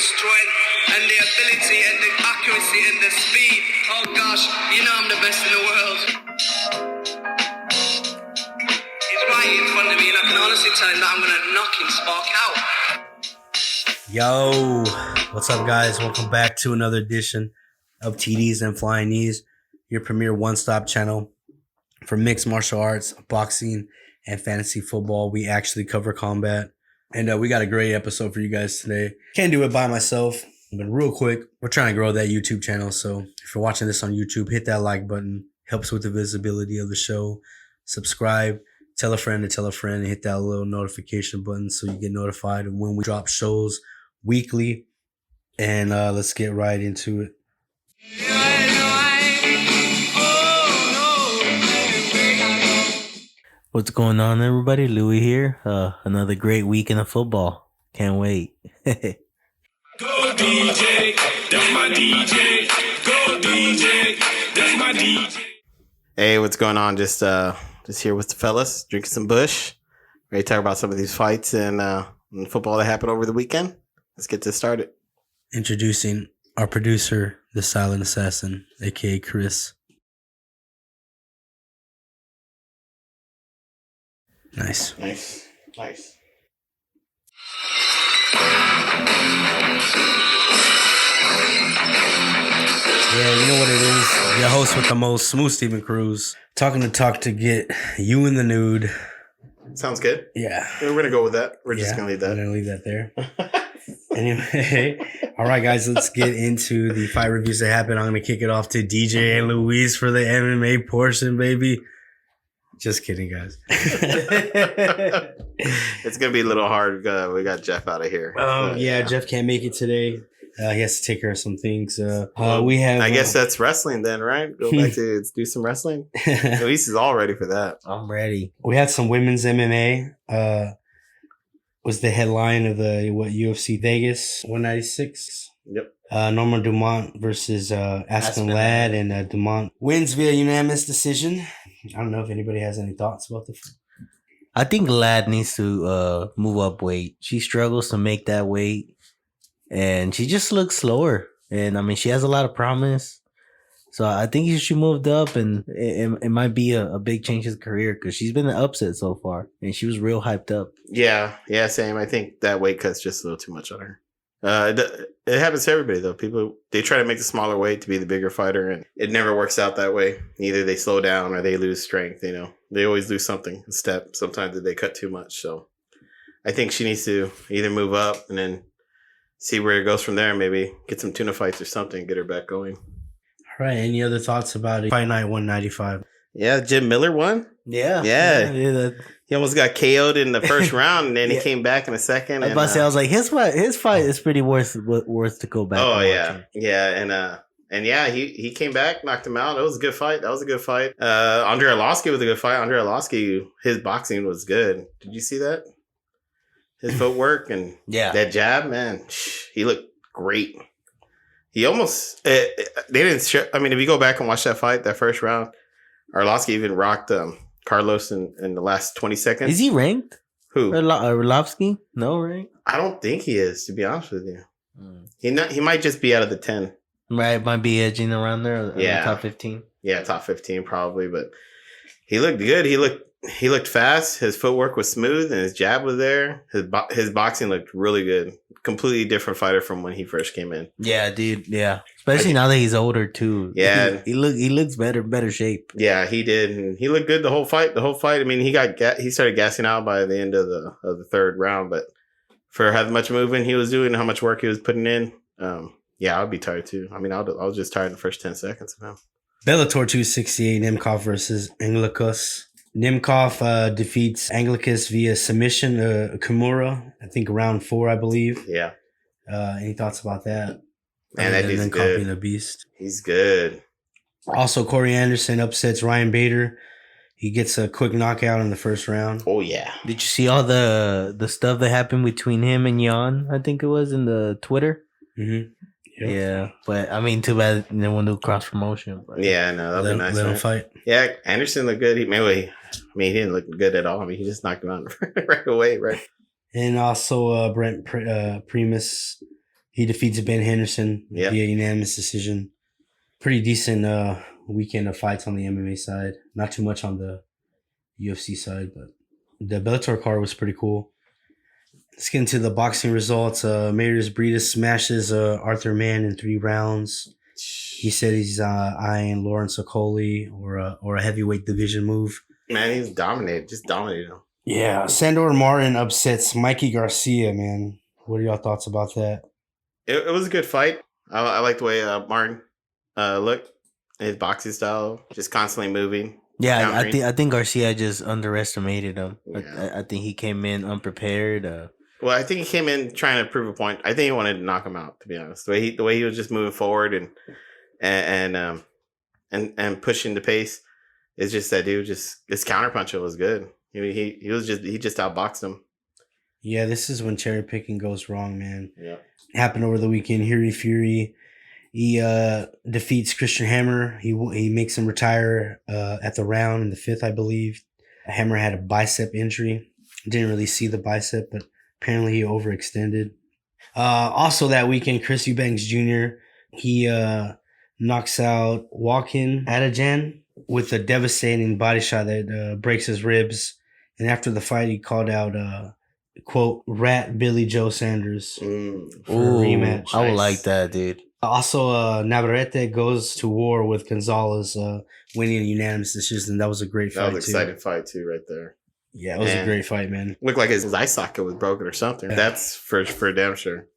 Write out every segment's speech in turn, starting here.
strength and the ability and the accuracy and the speed. Oh gosh, you know I'm the best in the world. He's right in front of me and I can honestly tell him that I'm going to knock him spark out. Yo, what's up guys? Welcome back to another edition of TDs and Flying Knees, your premier one-stop channel for mixed martial arts, boxing, and fantasy football. We actually cover combat. And we got a great episode for you guys today. Can't do it by myself, but real quick, we're trying to grow that YouTube channel. So if you're watching this on YouTube, hit that like button. Helps with the visibility of the show. Subscribe, tell a friend to tell a friend, and hit that little notification button so you get notified of when we drop shows weekly. And let's get right into it. What's going on, everybody? Louis here. Another great weekend of football. Can't wait. Go DJ, that's my DJ. Go DJ, that's my DJ. Hey, what's going on? Just here with the fellas, drinking some Bush. Ready to talk about some of these fights and football that happened over the weekend. Let's get this started. Introducing our producer, the Silent Assassin, aka Chris. Nice. Yeah, you know what it is. Your host with the most, Smooth Steven Cruz. Talking to talk to get you in the nude. Sounds good. Yeah. We're going to go with that. We're just going to leave that. We're going to leave that there. Anyway, all right, guys, let's get into the fight reviews that happened. I'm going to kick it off to DJ and Luis for the MMA portion, baby. Just kidding, guys. It's going to be a little hard. We got Jeff out of here. Yeah, Jeff can't make it today. He has to take care of some things. We have. I guess that's wrestling then, right? Go back to do some wrestling. Luis is all ready for that. I'm ready. We had some women's MMA. Was the headline of the UFC Vegas 196. Yep. Norma Dumont versus Aspen Ladd, and Dumont wins via unanimous decision. I don't know if anybody has any thoughts about the fight. I think Ladd needs to move up weight. She struggles to make that weight, and she just looks slower. And I mean, she has a lot of promise. So I think she moved up, and it might be a big change in her career because she's been an upset so far, and she was real hyped up. Yeah, same. I think that weight cut's just a little too much on her. It happens to everybody though. People, they try to make the smaller weight to be the bigger fighter, and it never works out that way. Either they slow down or they lose strength. You know, they always lose something, a step. Sometimes they cut too much. So I think she needs to either move up and then see where it goes from there. Maybe get some tuna fights or something, get her back going. All right. Any other thoughts about it? Fight Night 195. Yeah, Jim Miller won. Yeah. He almost got KO'd in the first round, and then he came back in the second. I was like, his fight is pretty worth to go back. Oh yeah, he came back, knocked him out. It was a good fight. Andre Arlovski was a good fight. Andre Arlovski, his boxing was good. Did you see that? His footwork and that jab, man, he looked great. He almost they didn't show. I mean, if you go back and watch that fight, that first round, Arlovski even rocked Carlos in the last 20 seconds. Is he ranked? Who? Arlovski? No rank? I don't think he is, to be honest with you. He might just be out of the 10. Right, might be edging around there. Top 15. Yeah, top 15 probably, but he looked good. He looked fast. His footwork was smooth, and his jab was there. His boxing looked really good. Completely different fighter from when he first came in. Yeah, dude. Yeah, especially now that he's older too. Yeah, he looks better shape. Yeah, he did. And he looked good the whole fight. I mean, he started gassing out by the end of the third round, but for how much movement he was doing, how much work he was putting in, I'd be tired too. I mean, I was just tired in the first 10 seconds of him. Bellator 268, Nemkov versus Anglicus. Nemkov defeats Anglicus via submission, Kimura, I think round 4, I believe. Yeah. Any thoughts about that? Man, that dude's good. Being a beast. He's good. Also, Corey Anderson upsets Ryan Bader. He gets a quick knockout in the first round. Oh, yeah. Did you see all the stuff that happened between him and Jan, I think it was, in the Twitter? Mm-hmm. Yep. Yeah, but I mean, too bad they won't do cross promotion. But yeah, no, that'd be nice. Let him fight. Yeah, Anderson looked good. He didn't look good at all. I mean, he just knocked him out right away, right? And also Brent Primus He defeats Ben Henderson Yep. via unanimous decision. Pretty decent weekend of fights on the MMA side. Not too much on the UFC side, but the Bellator card was pretty cool. Let's get into the boxing results. Marius Briedis smashes Arthur Mann in 3 rounds. He said he's eyeing Lawrence Okoli or a heavyweight division move. Man, he's dominated. Just dominated him. Yeah, Sandor Martin upsets Mikey Garcia, man. What are y'all thoughts about that? It was a good fight. I like the way Martin looked. His boxing style, just constantly moving. Yeah, countering. I think Garcia just underestimated him. Yeah. I think he came in unprepared. Well, I think he came in trying to prove a point. I think he wanted to knock him out. To be honest, the way he was just moving forward and pushing the pace, it's just that dude. Just his counterpuncher was good. He just outboxed him. Yeah, this is when cherry picking goes wrong, man. Yeah. Happened over the weekend. Hiri Fury, he defeats Christian Hammer. He makes him retire at the round in the 5th, I believe. Hammer had a bicep injury. Didn't really see the bicep, but apparently he overextended. Also that weekend, Chris Eubanks Jr., he knocks out Walkin Adajan with a devastating body shot that breaks his ribs. And after the fight, he called out, quote, Rat Billy Joe Sanders for a rematch. I would like that, dude. Also, Navarrete goes to war with Gonzalez, winning a unanimous decision. That was a great fight, That was an exciting fight too, right there. Yeah, it was a great fight, man. Looked like his eye socket was broken or something. Yeah. That's for damn sure.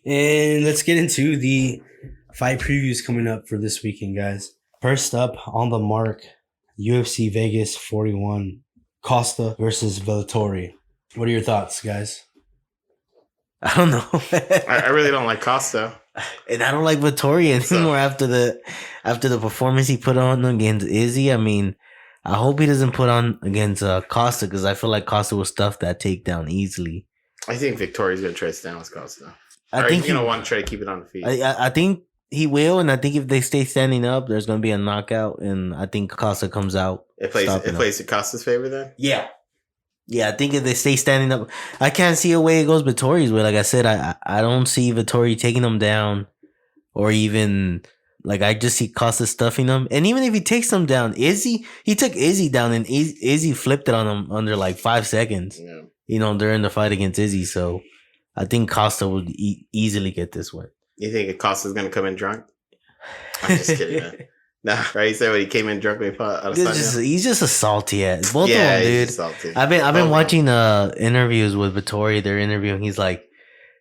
And let's get into the fight previews coming up for this weekend, guys. First up on the mark, UFC Vegas 41, Costa versus Vettori. What are your thoughts, guys? I don't know. I really don't like Costa. And I don't like Vettori anymore after the performance he put on against Izzy. I mean, I hope he doesn't put on against Costa because I feel like Costa will stuff that takedown easily. I think Victoria's going to try to stand with Costa. I think he's going to want to try to keep it on the feet. I think he will, and I think if they stay standing up, there's going to be a knockout, and I think Costa comes out. It plays to Costa's favor then? Yeah. Yeah, I think if they stay standing up, I can't see a way it goes Vettori's way. Like I said, I don't see Vettori taking him down, or even like I just see Costa stuffing him. And even if he takes him down, he took Izzy down, and Izzy flipped it on him under like 5 seconds. Yeah. During the fight against Izzy. So I think Costa would easily get this one. You think Costa's going to come in drunk? I'm just kidding, man. Nah, right? You said when he came in drunk when he fought Adesanya? He's just a salty ass. Both yeah, of them, dude. he's salty. I've been watching interviews with Vettori. They're interviewing.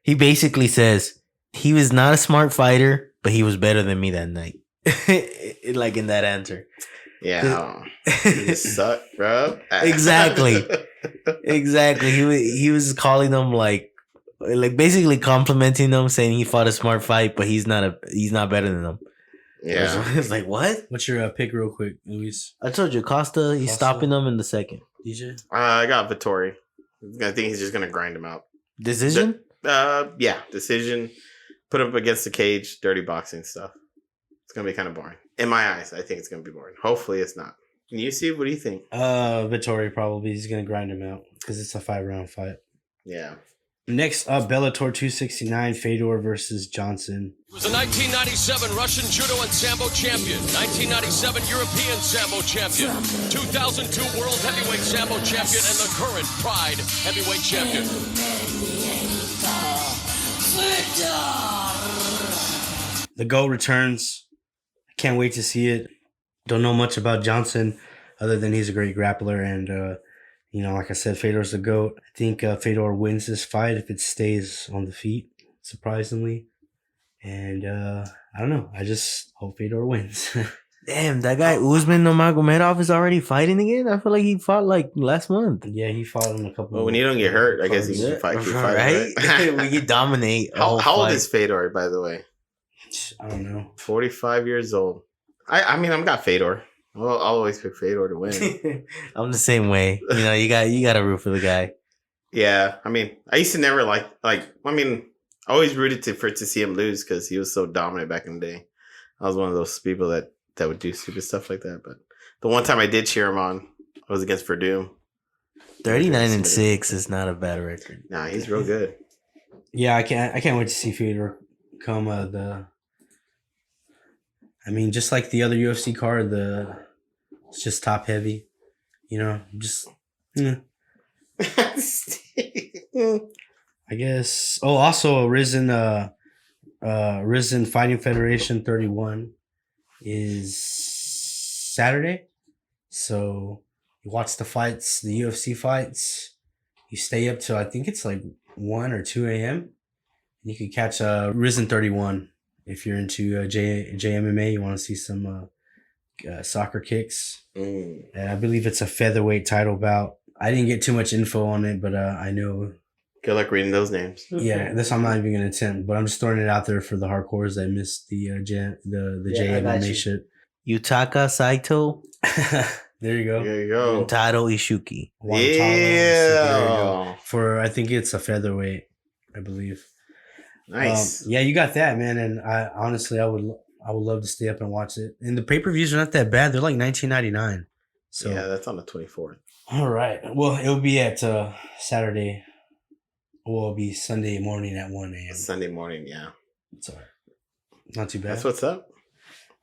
He basically says he was not a smart fighter, but he was better than me that night. Like in that answer. Yeah, you just suck, bro. Exactly. He was calling them like basically complimenting them, saying he fought a smart fight, but he's not better than them. Yeah. It's like, what? What's your pick real quick, Luis? I told you, Costa, he's stopping them in the second. DJ? I got Vettori. I think he's just going to grind him out. Decision? Yeah, decision. Put him up against the cage, dirty boxing stuff. It's going to be kind of boring. In my eyes, I think it's going to be boring. Hopefully it's not. Can you see? What do you think? Vettori probably. He's going to grind him out because it's a 5-round fight. Yeah. Next up, Bellator 269, Fedor versus Johnson. He was a 1997 Russian Judo and Sambo champion, 1997 European Sambo champion, 2002 World Heavyweight Sambo champion, and the current Pride Heavyweight champion. The GOAT returns. Can't wait to see it. Don't know much about Johnson other than he's a great grappler and like I said, Fedor's the GOAT. I think Fedor wins this fight if it stays on the feet, surprisingly. And I don't know. I just hope Fedor wins. Damn, that guy Usman Nurmagomedov is already fighting again? I feel like he fought like last month. Yeah, he fought in a couple. Well, when you don't get hurt, I guess you can fight. Right? When you dominate. How old is Fedor, by the way? I don't know. 45 years old. I mean, I've got Fedor. I'll always pick Fedor to win. I'm the same way. You got to root for the guy. Yeah, I mean, I used to never I always rooted to see him lose because he was so dominant back in the day. I was one of those people that would do stupid stuff like that. But the one time I did cheer him on, I was against Verdum. 39-6 is not a bad record. Nah, he's real good. Yeah, I can't wait to see Fedor just like the other UFC card, it's just top heavy. Just I guess. Oh, also Risen Fighting Federation 31 is Saturday. So you watch the fights, the UFC fights. You stay up till I think it's like 1 or 2 a.m. You can catch Risen 31 if you're into JMMA. You want to see some soccer kicks. And I believe it's a featherweight title bout. I didn't get too much info on it, but I know. Good luck reading those names. Yeah, this I'm not even gonna attempt, but I'm just throwing it out there for the hardcores that missed the JMMA shit. Yutaka Saito, There you go. There you go. Taro Ishuki. Yeah. For I think it's a featherweight, I believe. Nice. Yeah, you got that, man. And I honestly, I would love to stay up and watch it. And the pay-per-views are not that bad. They're like $19.99. So yeah, that's on the 24th. All right. Well, it'll be at Saturday. Well, it'll be Sunday morning at 1 a.m. Sunday morning, yeah. It's all right. Not too bad. That's what's up.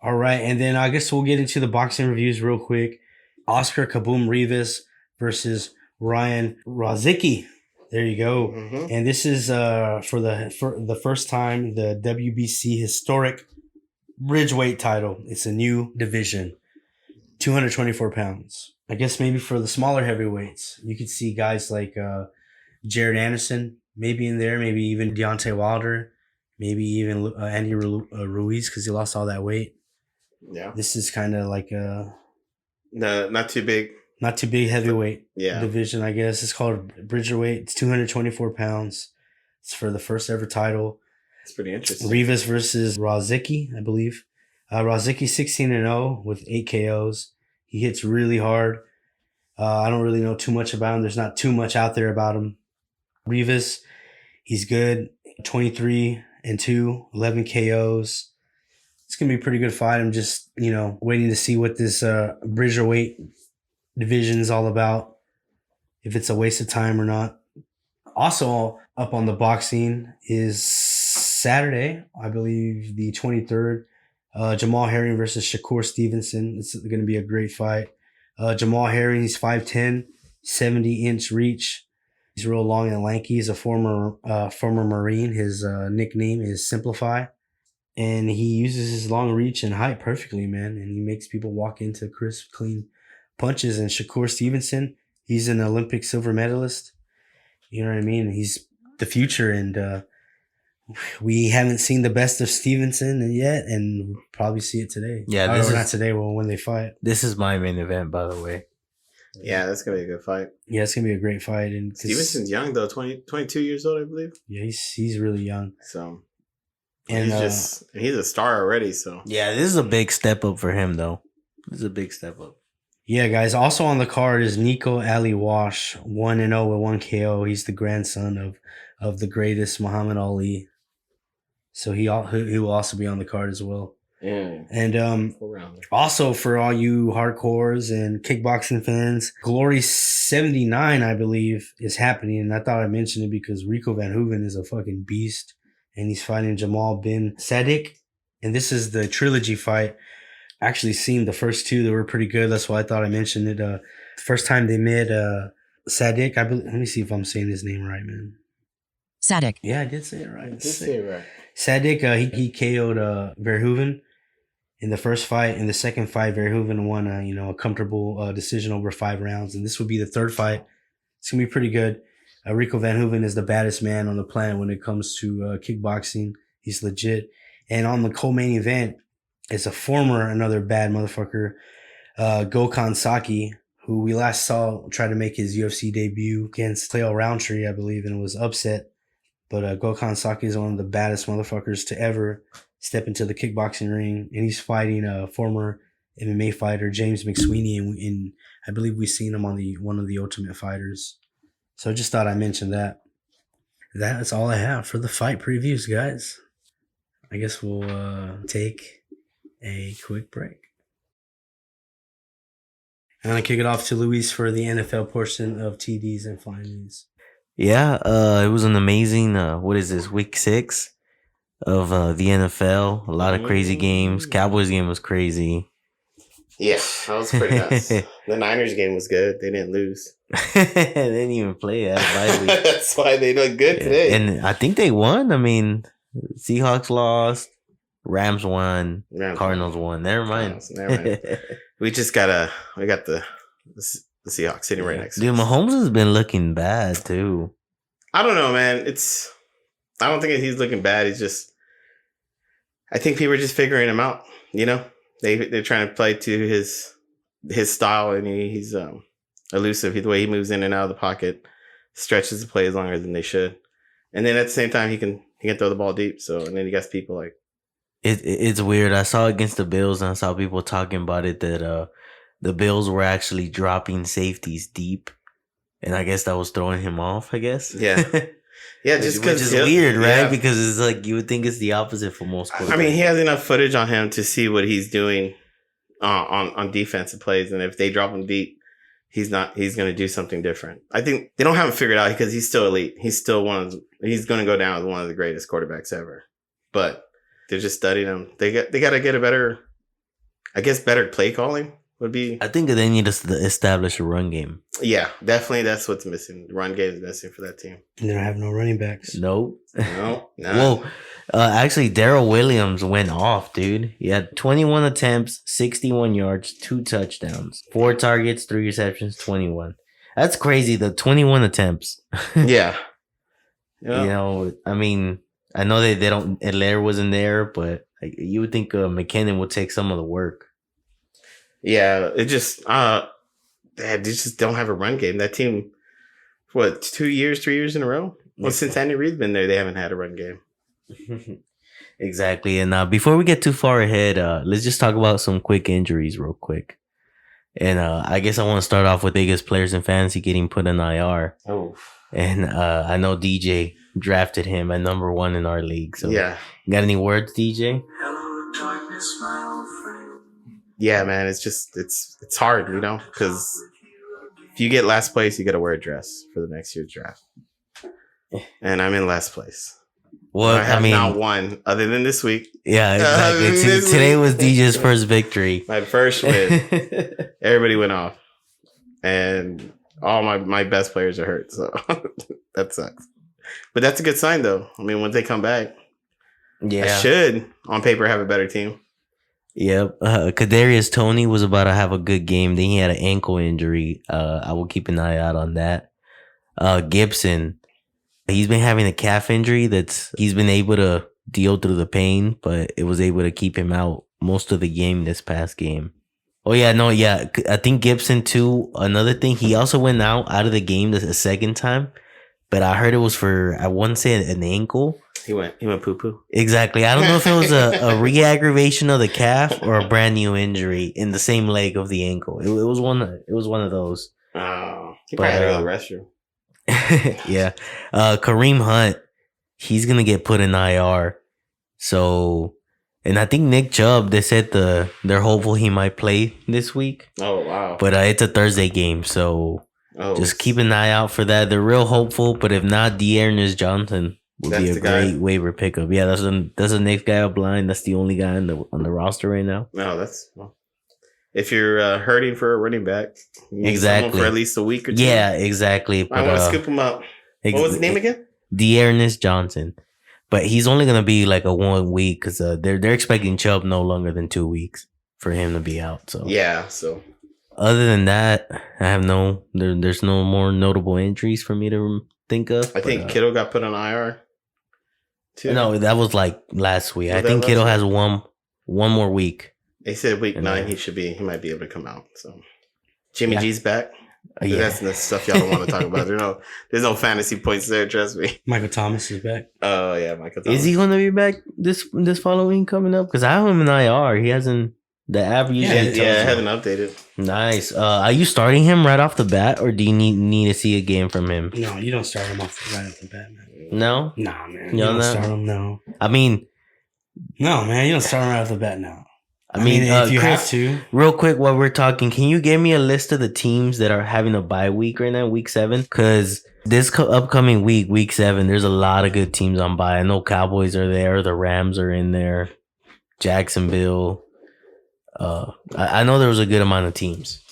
All right. And then I guess we'll get into the boxing reviews real quick. Oscar Kaboom Rivas versus Ryan Rozicki. There you go. Mm-hmm. And this is for the first time the WBC historic bridgeweight title. It's a new division, 224 pounds. I guess maybe for the smaller heavyweights, you could see guys like Jared Anderson maybe in there, maybe even Deontay Wilder, maybe even Andy Ruiz because he lost all that weight. Yeah. This is kind of like not too big. Not too big heavyweight Yeah. division, I guess. It's called Bridgerweight. It's 224 pounds. It's for the first ever title. It's pretty interesting. Rivas versus Rozicki, I believe. Rozicki 16-0 with 8 KOs. He hits really hard. I don't really know too much about him. There's not too much out there about him. Rivas, he's good. 23-2, 11 KOs. It's going to be a pretty good fight. I'm just, waiting to see what this Bridgerweight division is all about. If it's a waste of time or not. Also up on the boxing is Saturday, I believe the 23rd. Jamal Herring versus Shakur Stevenson. It's going to be a great fight. Jamal Herring, he's 5'10", 70-inch reach. He's real long and lanky. He's a former Marine. His nickname is Simplify. And he uses his long reach and height perfectly, man. And he makes people walk into crisp, clean punches. And Shakur Stevenson, he's an Olympic silver medalist. You know what I mean? He's the future. And we haven't seen the best of Stevenson yet. And we'll probably see it today. Yeah, not today. Well, when they fight. This is my main event, by the way. Yeah, that's going to be a good fight. Yeah, it's going to be a great fight. And Stevenson's young, though. 22 years old, I believe. Yeah, he's really young. So, and he's a star already, so. Yeah, this is a big step up for him, though. This is a big step up. Yeah, guys. Also on the card is Nico Ali Wash, 1-0 with 1 KO. He's the grandson of the greatest Muhammad Ali. So he will also be on the card as well. Mm. And also for all you hardcores and kickboxing fans, Glory 79, I believe, is happening. And I thought I mentioned it because Rico Van Hooven is a fucking beast. And he's fighting Jamal bin Saddik. And this is the trilogy fight. Actually seen the first two. They were pretty good. That's why I thought I mentioned it. First time they met Saddik. Let me see if I'm saying his name right, man. Saddik. Yeah, I did say it right. Right. Saddik, he KO'd Verhoeven in the first fight. In the second fight, Verhoeven won a comfortable decision over 5 rounds. And this would be the third fight. It's going to be pretty good. Rico Van Hooven is the baddest man on the planet when it comes to kickboxing. He's legit. And on the co-main event is another bad motherfucker, Gokhan Saki, who we last saw try to make his UFC debut against Cleo Roundtree, I believe, and was upset. But Gokhan Saki is one of the baddest motherfuckers to ever step into the kickboxing ring. And he's fighting a former MMA fighter, James McSweeney. And I believe we've seen him on one of the Ultimate Fighters. So I just thought I'd mention that. That's all I have for the fight previews, guys. I guess we'll take a quick break. I'm going to kick it off to Luis for the NFL portion of TDs and Flying Knees. Yeah, it was an amazing, what is this, week 6? of the NFL. A lot of crazy games. Cowboys game was crazy. Yeah, that was pretty nuts. The Niners game was good. They didn't lose. They didn't even play that bye week. That's why they look good today. And I think they won. I mean, Seahawks lost, Rams won, Cardinals won. Never mind. We got the Seahawks sitting right next to us. Dude, Mahomes has been looking bad too. I don't know, man. I don't think he's looking bad. I think people are just figuring him out. You know, they're trying to play to his style, and he's elusive. The way he moves in and out of the pocket, stretches the plays longer than they should, and then at the same time he can throw the ball deep. So, and then you got people like it's weird. I saw against the Bills, and I saw people talking about it that the Bills were actually dropping safeties deep, and I guess that was throwing him off. I guess. Yeah. Yeah, just because which is weird, right? Yeah. Because it's like you would think it's the opposite for most quarterbacks. I mean, he has enough footage on him to see what he's doing on defensive plays, and if they drop him deep, he's going to do something different. I think they don't have him figured out because he's still elite. He's still he's going to go down as one of the greatest quarterbacks ever. But they're just studying him. They got to get a better play calling would be. I think they need to establish a run game. Yeah, definitely. That's what's missing. The run game is missing for that team. And they don't have no running backs. Nope. No. Whoa. Actually, Darrell Williams went off, dude. He had 21 attempts, 61 yards, 2 touchdowns, 4 targets, 3 receptions, 21. That's crazy. The 21 attempts. Yeah. You know, I mean, I know they don't. Hilaire wasn't there, but you would think McKinnon would take some of the work. Yeah, it just they just don't have a run game. That team, 3 years in a row? Well, since Andy Reid's been there, they haven't had a run game. Exactly. And before we get too far ahead, let's just talk about some quick injuries real quick. And I guess I want to start off with biggest players in fantasy getting put in IR. Oh. And I know DJ drafted him at number 1 in our league. So yeah. Got any words, DJ? Hello, darkness, my old friend. Yeah, man, it's hard, you know, because if you get last place, you got to wear a dress for the next year's draft. And I'm in last place. Well, I mean, not one other than this week. Yeah, exactly. Today was DJ's first victory. My first win. Everybody went off, and all my best players are hurt, so that sucks. But that's a good sign, though. I mean, when they come back, I should on paper have a better team. Yep. Kadarius Toney was about to have a good game. Then he had an ankle injury. I will keep an eye out on that. Gibson, he's been having a calf injury he's been able to deal through the pain, but it was able to keep him out most of the game this past game. Oh, yeah, no, yeah. I think Gibson, too. Another thing, he also went out of the game the second time, but I heard it was for, I wouldn't say an ankle. He went poo-poo. Exactly. I don't know if it was a re-aggravation of the calf or a brand new injury in the same leg of the ankle. It was one of those. Oh, he probably had to go to the restroom. Yeah. Kareem Hunt, he's going to get put in IR. So, and I think Nick Chubb, they said they're hopeful he might play this week. Oh, wow. But it's a Thursday game, so just keep an eye out for that. They're real hopeful, but if not, Dearness Johnson would be a great waiver pickup. Yeah, that's the next guy up line. That's the only guy on the roster right now. No, if you're hurting for a running back, you need someone for at least a week or 2. Yeah, exactly. I want to scoop him up. What was his name again? Dearness Johnson. But he's only gonna be like a 1 week because they're expecting Chubb no longer than 2 weeks for him to be out. So yeah. So other than that, I have there's no more notable injuries for me to think of. I think Kittle got put on IR. Too. No, that was like last week. I think Kittle has one more week. They said week 9 he might be able to come out. So Jimmy G's back. Yeah. That's the stuff y'all don't want to talk about. There's no fantasy points there, trust me. Michael Thomas is back. Oh yeah, Michael Thomas. Is he going to be back this following coming up? Because I have him in IR. He hasn't the average. Yeah, I haven't updated. Nice. Are you starting him right off the bat, or do you need to see a game from him? No, you don't start him right off the bat, man. No? Nah, man. You don't start him, no. I mean... No, man. You don't start him right off the bat now. I mean if you Chris, have to. Real quick, while we're talking, can you give me a list of the teams that are having a bye week right now, week 7? Because This upcoming week 7, there's a lot of good teams on bye. I know Cowboys are there. The Rams are in there. Jacksonville. I know there was a good amount of teams.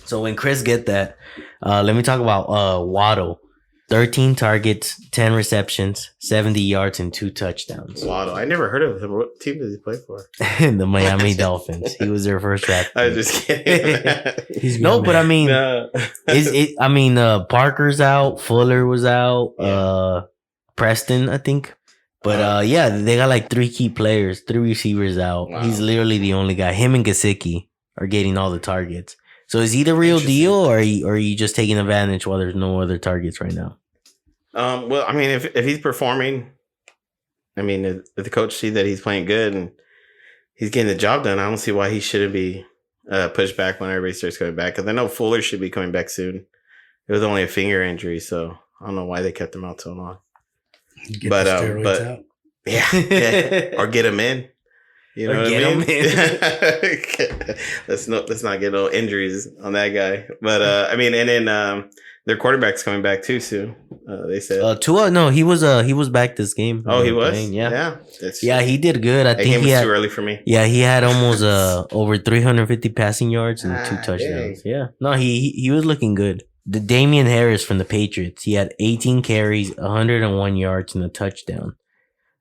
So when Chris get that, let me talk about Waddle. 13 targets, 10 receptions, 70 yards, and 2 touchdowns. Waddle. I never heard of him. What team does he play for? The Miami Dolphins. He was their first draft pick. I was just kidding. He's No, good, but I man. mean, Parker's out, Fuller was out, Preston, I think. But yeah, they got like 3 key players, 3 receivers out. Wow. He's literally the only guy. Him and Gesicki are getting all the targets. So is he the real deal, or are you just taking advantage while there's no other targets right now? Well, I mean, if he's performing, I mean, if the coach see that he's playing good and he's getting the job done, I don't see why he shouldn't be pushed back when everybody starts coming back. Because I know Fuller should be coming back soon. It was only a finger injury, so I don't know why they kept him out so long. Get the steroids out. Yeah, or get him in. You know Or what get I him mean? let's not get no injuries on that guy. But I mean, and then their quarterback's coming back too soon. They said. Tua, no, he was back this game. Oh, he was. Playing, Yeah, he did good. I that think game he was had too early for me. Yeah, he had almost over 350 passing yards and 2 touchdowns. dang. Yeah. No, he was looking good. The Damian Harris from the Patriots, he had 18 carries, 101 yards, and a touchdown.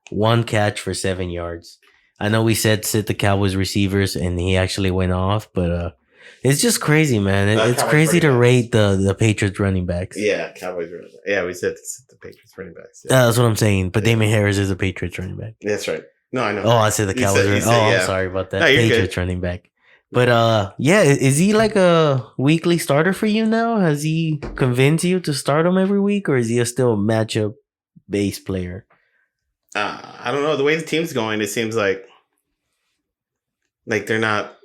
1 catch for 7 yards. I know we said sit the Cowboys receivers, and he actually went off, but it's just crazy, man. It's Cowboys crazy to running rate the Patriots running backs. Yeah, Cowboys. Yeah, we said the Patriots running backs. That's what I'm saying. But Damian Harris is a Patriots running back. That's right. No, I know. Oh, I said the You Cowboys. said, I'm yeah. sorry about that. No, you're good. Patriots running back. But yeah, is he like a weekly starter for you now? Has he convinced you to start him every week, or is he a still matchup based player? I don't know. The way the team's going, it seems like they're not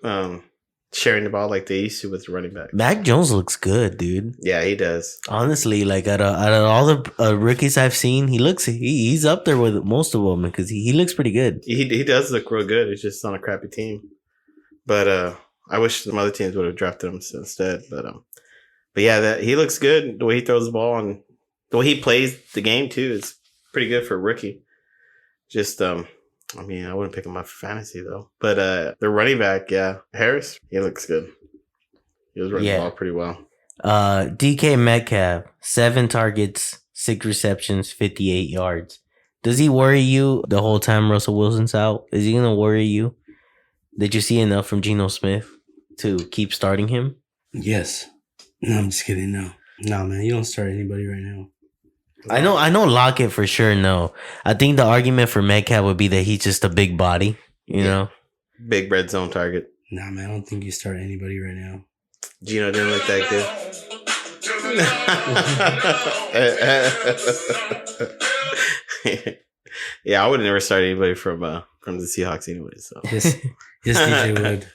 sharing the ball like they used to with the running back. Mac Jones looks good, dude. Yeah, he does. Honestly, like out of all the rookies I've seen, he's up there with most of them because he looks pretty good. He does look real good. It's just on a crappy team. But I wish some other teams would have drafted him instead. But yeah, he looks good. The way he throws the ball and the way he plays the game too is pretty good for a rookie. Just I mean, I wouldn't pick him up for fantasy though. But the running back, yeah, Harris, he looks good. He was running the ball pretty well. DK Metcalf, 7 targets, 6 receptions, 58 yards. Does he worry you the whole time Russell Wilson's out? Is he gonna worry you? Did you see enough from Geno Smith to keep starting him? Yes. No, I'm just kidding. No, man, you don't start anybody right now. I know Lockett for sure. No, I think the argument for Metcalf would be that he's just a big body, you know? Big red zone target. Nah, man, I don't think you start anybody right now. Gino didn't look that good. Yeah, I would never start anybody from the Seahawks anyway. So Yes, DJ would.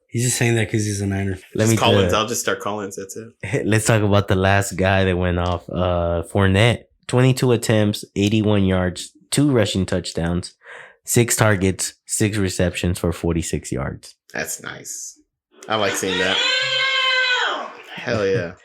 He's just saying that because he's a Niner. Collins. I'll just start Collins. That's it. Let's talk about the last guy that went off. Fournette, 22 attempts, 81 yards, 2 rushing touchdowns, 6 targets, 6 receptions for 46 yards. That's nice. I like seeing that. Hell yeah.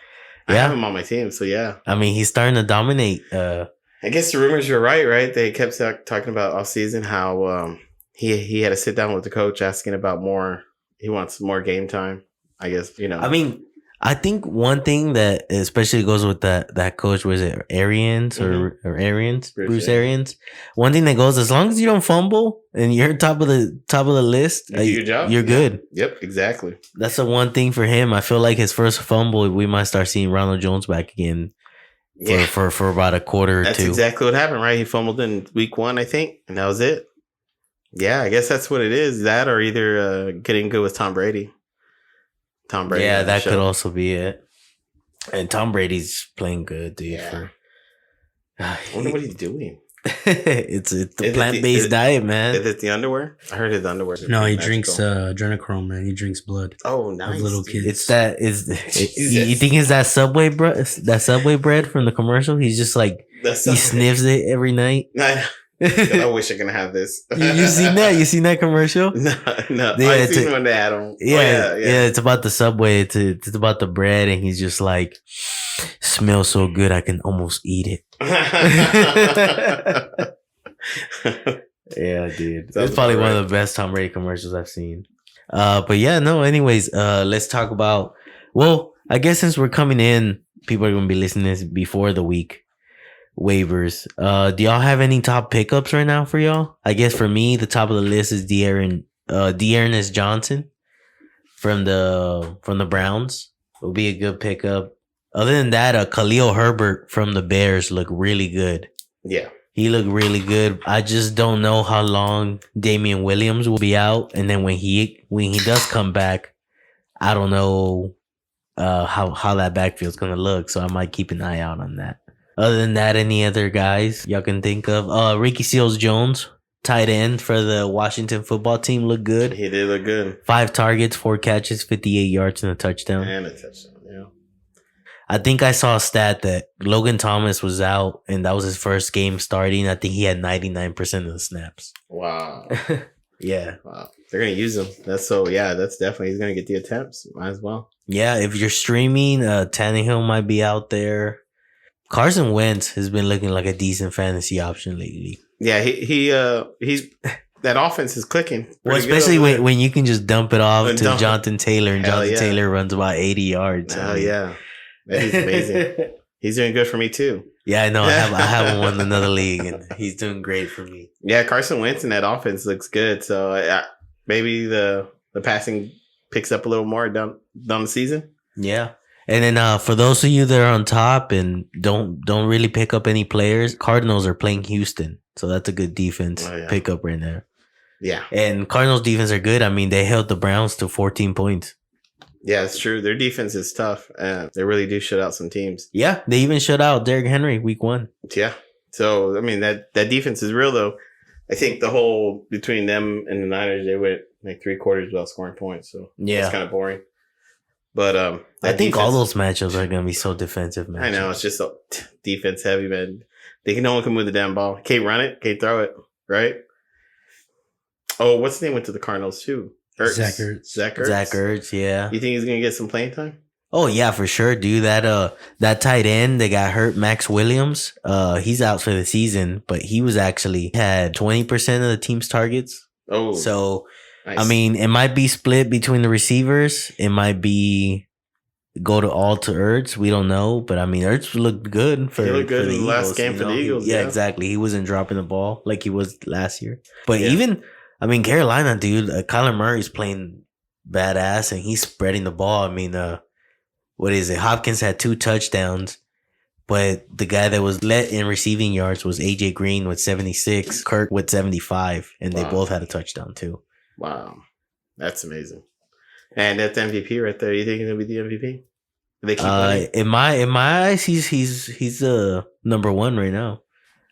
I Yeah. have him on my team, so yeah. I mean, he's starting to dominate. I guess the rumors were right? They kept talking about off season how he had to sit down with the coach asking about more. He wants more game time. I guess, you know. I mean, I think one thing that especially goes with that coach, was it Arians or Arians? Bruce Arians. One thing that goes, as long as you don't fumble and you're top of the list, you do your job. You're good. Yep, exactly. That's the one thing for him. I feel like his first fumble, we might start seeing Ronald Jones back again for about a quarter or That's 2. exactly what happened, right? He fumbled in week 1, I think, and that was it. Yeah, I guess that's what it is. That or either getting good with Tom Brady. Yeah, that could also be it. And Tom Brady's playing good, dude. Yeah. I wonder what he's doing. It's a plant-based diet, man. Is it the underwear? I heard his underwear. No, he drinks adrenochrome, man. He drinks blood. Oh, nice. Of little kids. It's that you think it's that Subway bread? That Subway bread from the commercial? He's just like he sniffs it every night. I wish I could have this. You seen that? You seen that commercial? No. Yeah, I seen when they had them. Yeah, it's about the Subway. It's about the bread, and he's just like, Smells so good I can almost eat it. Yeah, dude. Sounds It's probably about one right. of the best Tom Brady commercials I've seen. But yeah, no, anyways, let's talk about, well, I guess since we're coming in, people are going to be listening to this before the week waivers. Do y'all have any top pickups right now for y'all? I guess for me, the top of the list is Dearness Johnson from the Browns. Will be a good pickup. Other than that, Khalil Herbert from the Bears looked really good. Yeah. He looked really good. I just don't know how long Damian Williams will be out, and then when he does come back, I don't know how that backfield's gonna look. So I might keep an eye out on that. Other than that, any other guys y'all can think of? Ricky Seals-Jones, tight end for the Washington football team, looked good. He did look good. 5 targets, 4 catches, 58 yards, and a touchdown. And a touchdown, yeah. I think I saw a stat that Logan Thomas was out, and that was his first game starting. I think he had 99% of the snaps. Wow. Yeah. Wow. They're going to use him. That's definitely, he's going to get the attempts. Might as well. Yeah, if you're streaming, Tannehill might be out there. Carson Wentz has been looking like a decent fantasy option lately. Yeah, he's that offense is clicking. Well, pretty good especially over there. when you can just dump it off And to dump it. Jonathan Taylor, and Hell Jonathan yeah. Taylor runs about 80 yards. Oh, yeah. That is amazing. He's doing good for me, too. Yeah, I know. I haven't won another league, and he's doing great for me. Yeah, Carson Wentz in that offense looks good. So maybe the passing picks up a little more down the season. Yeah. And then for those of you that are on top and don't really pick up any players, Cardinals are playing Houston. So that's a good defense pickup right there. Yeah. And Cardinals defense are good. I mean, they held the Browns to 14 points. Yeah, it's true. Their defense is tough. They really do shut out some teams. Yeah, they even shut out Derrick Henry week 1. Yeah. So, I mean, that defense is real, though. I think the whole between them and the Niners, they went like 3 quarters without scoring points. So, it's kind of boring. But I think all those matchups are going to be so defensive, man. I know. It's just so defense heavy, man. No one can move the damn ball. Can't run it. Can't throw it. Right? Oh, what's his name went to the Cardinals, too? Zach Ertz. Zach Ertz, yeah. You think he's going to get some playing time? Oh, yeah, for sure, dude. That tight end that got hurt, Max Williams, he's out for the season, but he was actually had 20% of the team's targets. Oh. So, nice. I mean, it might be split between the receivers. It might be go to Ertz. We don't know. But, I mean, Ertz looked good for, he looked good for the in the Eagles, last game for the Eagles. Yeah, exactly. He wasn't dropping the ball like he was last year. But Yeah. even, I mean, Carolina, dude, Kyler Murray's playing badass and he's spreading the ball. I mean, what is it? Hopkins had 2 touchdowns, but the guy that was led in receiving yards was AJ Green with 76, Kirk with 75, and they both had a touchdown too. Wow. That's amazing. And that's MVP right there. You think he's gonna be the MVP? They keep winning? In my eyes, he's number 1 right now.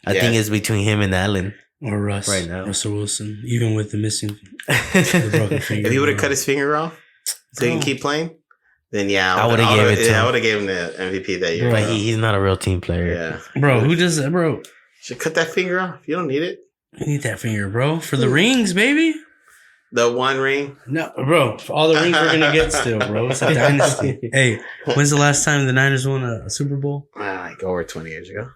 I think it's between him and Allen. Or Russ. Right now. Russell Wilson. Even with the missing the broken finger. If he would have cut his finger off so he can keep playing, then I would have gave it to him. I would have given him the MVP that year. But he's not a real team player. Yeah. Bro, who does that, bro? Should cut that finger off. You don't need it. You need that finger, bro. For the rings, baby. The 1 ring. No, bro. For all the rings we're going to get still, bro. It's a dynasty. Hey, when's the last time the Niners won a Super Bowl? Like over 20 years ago.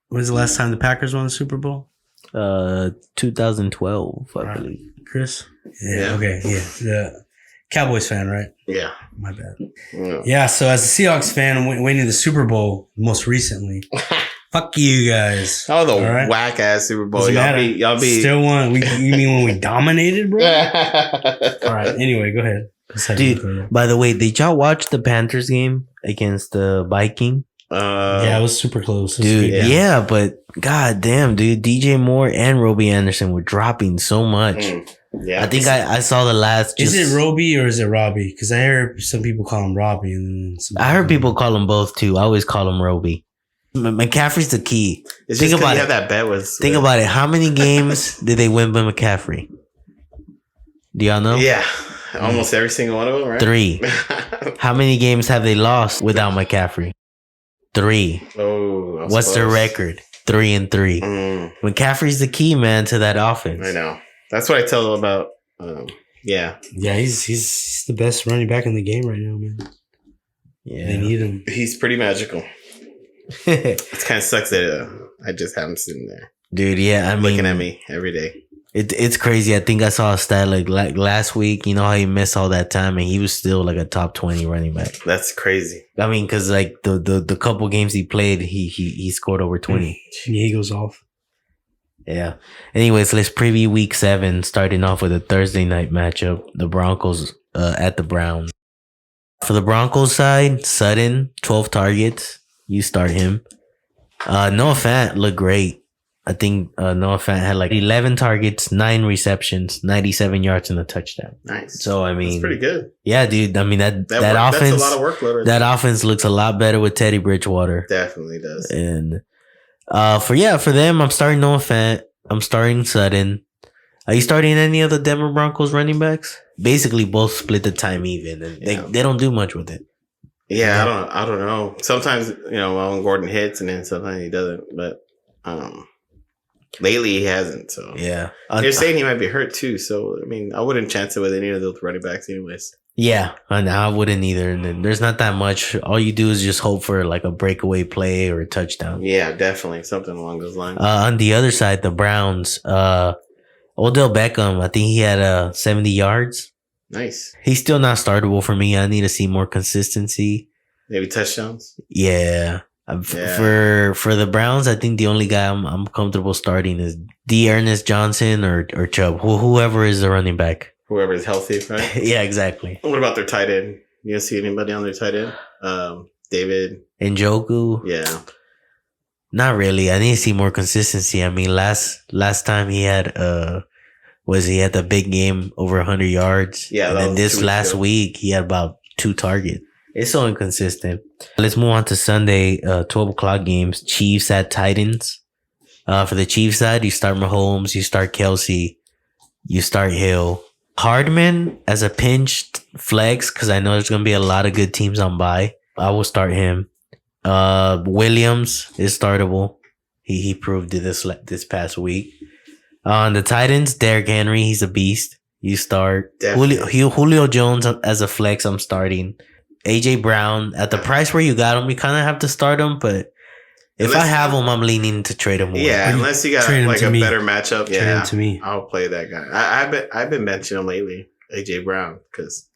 When's the last time the Packers won a Super Bowl? 2012, I believe. Chris? Yeah. Okay. Yeah. The Cowboys fan, right? Yeah. My bad. Yeah. Yeah. So as a Seahawks fan, winning the Super Bowl most recently, fuck you guys. Oh, the All right? whack ass Super Bowl. Doesn't matter. Y'all be Still won. You mean when we dominated, bro? All right. Anyway, go ahead. Dude, by the way, did y'all watch the Panthers game against the Viking? Yeah, it was super close. Dude, yeah, but god damn, dude, DJ Moore and Robbie Anderson were dropping so much. Yeah, I think I saw the last. Is it Roby or is it Robbie? Because I heard some people call him Robbie, and then I heard people call him both too. I always call him Roby. McCaffrey's the key. It's think just about you it. have that bet with. Think about it. How many games did they win by McCaffrey? Do y'all know? Yeah, almost every single one of them, right? 3. How many games have they lost without McCaffrey? 3. Oh, what's their record? 3-3. McCaffrey's the key, man, to that offense. I know. That's what I tell about. Yeah. Yeah, he's the best running back in the game right now, man. Yeah, they need need him. He's pretty magical. It kind of sucks that I just have him sitting there. Dude, yeah, I mean, looking at me every day. It's crazy. I think I saw a stat like last week. You know how he missed all that time, and he was still like a top 20 running back. That's crazy. I mean, because like the couple games he played, he scored over 20. He goes off. Yeah. Anyways, let's preview week 7, starting off with a Thursday night matchup. The Broncos at the Browns. For the Broncos side, Sutton, 12 targets. You start him. Noah Fant looked great. I think Noah Fant had like 11 targets, 9 receptions, 97 yards, and a touchdown. Nice. So, I mean, that's pretty good. Yeah, dude. I mean, that offense, that's a lot of workload. Right that offense looks a lot better with Teddy Bridgewater. Definitely does. And for them, I'm starting Noah Fant. I'm starting Sutton. Are you starting any of the Denver Broncos running backs? Basically, both split the time even, and they don't do much with it. Yeah, I don't know. Sometimes when Gordon hits, and then sometimes he doesn't. But lately he hasn't. So yeah, they're saying he might be hurt too. So I mean, I wouldn't chance it with any of those running backs, anyways. Yeah, I wouldn't either. And then there's not that much. All you do is just hope for like a breakaway play or a touchdown. Yeah, definitely something along those lines. On the other side, the Browns, Odell Beckham, I think he had 70 yards. Nice. He's still not startable for me. I need to see more consistency. Maybe touchdowns. Yeah. For the Browns, I think the only guy I'm comfortable starting is Ernest Johnson or Chubb, whoever is the running back. Whoever is healthy, right? Yeah, exactly. What about their tight end? You don't see anybody on their tight end? David Njoku? Yeah. Not really. I need to see more consistency. I mean, last time he had he had the big game over 100 yards. Yeah. And then this last week he had about 2 targets. It's so inconsistent. Let's move on to Sunday, 12 o'clock games. Chiefs at Titans. For the Chiefs side, you start Mahomes, you start Kelsey, you start Hill. Hardman as a pinch flex, because I know there's going to be a lot of good teams on bye. I will start him. Williams is startable. He proved it this past week. On the Titans, Derrick Henry, he's a beast. You start. Julio Jones as a flex, I'm starting. AJ Brown, at the price where you got him, you kind of have to start him, but if I have him, I'm leaning to trade him away. Yeah, unless you got like a better matchup. Trade him to me. I'll play that guy. I've been benching him lately, AJ Brown, because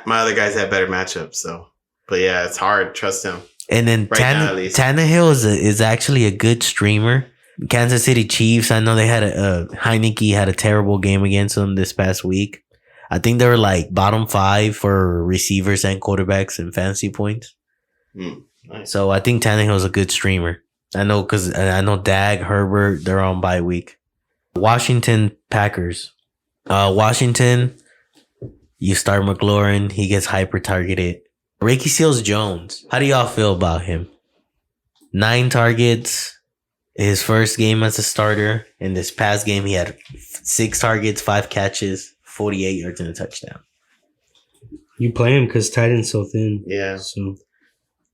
my other guys have better matchups. So, but yeah, it's hard. Trust him. And then Tannehill is actually a good streamer. Kansas City Chiefs, I know they had Heineke had a terrible game against them this past week. I think they were like bottom 5 for receivers and quarterbacks in fantasy points. Nice. So I think Tannehill is a good streamer. I know because I know Dak, Herbert, they're on bye week. Washington Packers. Washington, you start McLaurin. He gets hyper targeted. Ricky Seals-Jones. How do y'all feel about him? 9 targets. His first game as a starter. In this past game, he had 6 targets, 5 catches, 48 yards and a touchdown. You play him because tight end's so thin. Yeah. So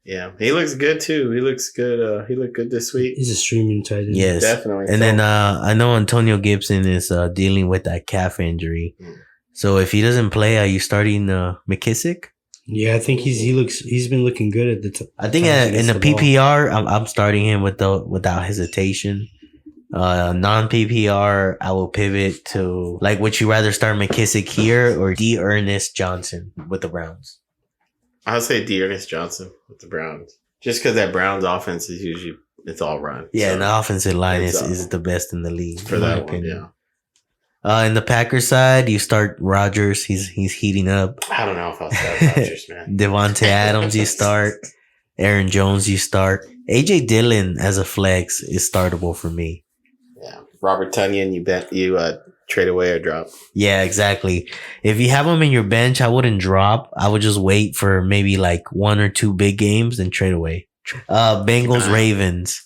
yeah, he looks good too. He looks good. He looked good this week. he's a streaming tight end. Yes, Definitely. And then I know Antonio Gibson is dealing with that calf injury. So if he doesn't play, are you starting McKissick? Yeah, I think he's been looking good at the I think in the PPR, I'm starting him without hesitation. Non PPR, I will pivot to like. Would you rather start McKissick here or Ernest Johnson with the Browns? I would say Ernest Johnson with the Browns, just because that Browns offense is usually it's all run. Yeah, so and the offensive line is the best in the league for that one. Yeah. In the Packers side, you start Rodgers. He's heating up. I don't know if I'll start Rodgers, man. Devontae Adams, you start. Aaron Jones, you start. AJ Dillon as a flex is startable for me. Yeah, Robert Tonyan, you trade away or drop. Yeah, exactly. If you have him in your bench, I wouldn't drop. I would just wait for maybe like 1 or 2 big games and trade away. Bengals, Ravens.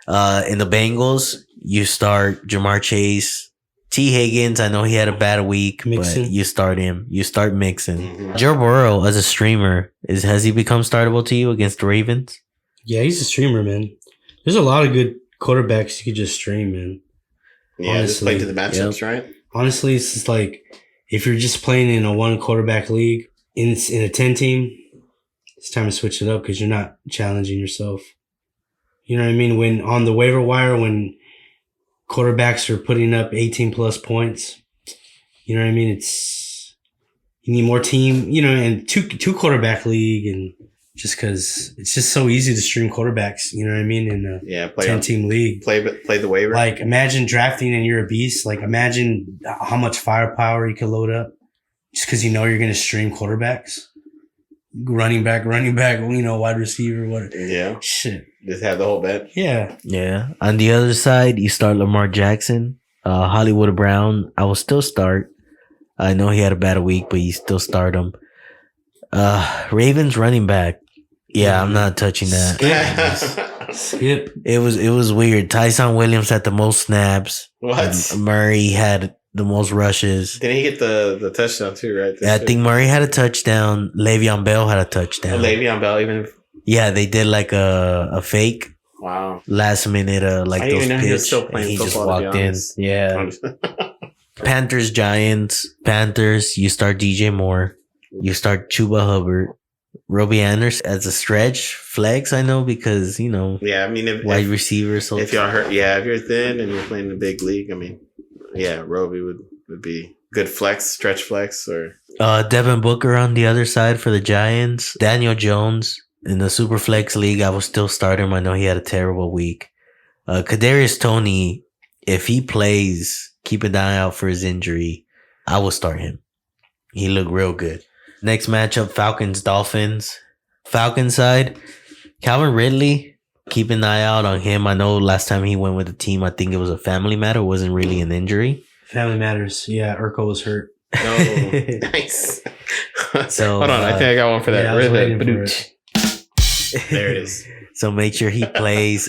In the Bengals, you start Jamar Chase. T. Higgins, I know he had a bad week, Mixon. but you start him. You start Mixon. Mm-hmm. Joe Burrow as a streamer, has he become startable to you against the Ravens? Yeah, he's a streamer, man. There's a lot of good quarterbacks you could just stream, man. Yeah, Honestly, just play to the matchups, right? Honestly, it's just like if you're just playing in a 1 quarterback league in a 10 team, it's time to switch it up because you're not challenging yourself. You know what I mean? When on the waiver wire, when quarterbacks are putting up 18 plus points, you know what I mean? You need more team, you know, and two quarterback league, and just because it's just so easy to stream quarterbacks, you know what I mean? In a 10-team league. Play the waiver. Like, imagine drafting and you're a beast. Like, imagine how much firepower you could load up just because you know you're going to stream quarterbacks. Running back, you know, wide receiver, what? Yeah. Shit. Just have the whole bet. Yeah. Yeah. On the other side, you start Lamar Jackson, Hollywood Brown. I will still start. I know he had a bad week, but you still start him. Ravens running back. Yeah, I'm not touching that. Skip. It was weird. Tyson Williams had the most snaps. What? Murray had the most rushes. Didn't he get the touchdown too, right? I think Murray had a touchdown. Le'Veon Bell had a touchdown. Le'Veon Bell even. Yeah, they did like a fake. Wow. Last minute, like I those didn't even know he was pitch, still and playing he just football, to walked be in. honest. Yeah. Panthers, Giants. Panthers, you start DJ Moore. You start Chuba Hubbard. Robbie Anderson as a stretch flex, I know, because, you know, Yeah, I mean, wide receiver. So if y'all hurt, if you're thin and you're playing in a big league, I mean, yeah, Roby would be good flex, stretch flex, or Devin Booker on the other side for the Giants. Daniel Jones in the super flex league, I will still start him. I know he had a terrible week. Kadarius Toney, if he plays, keep an eye out for his injury. I will start him. He looked real good. Next matchup, Falcons-Dolphins. Falcons side, Calvin Ridley, keep an eye out on him. I know last time he went with the team, I think it was a family matter. It wasn't really an injury. Family matters. Yeah, Urkel was hurt. no, nice. So, hold on, I think I got one for that. Yeah, I was waiting for it. There it is. So make sure he plays.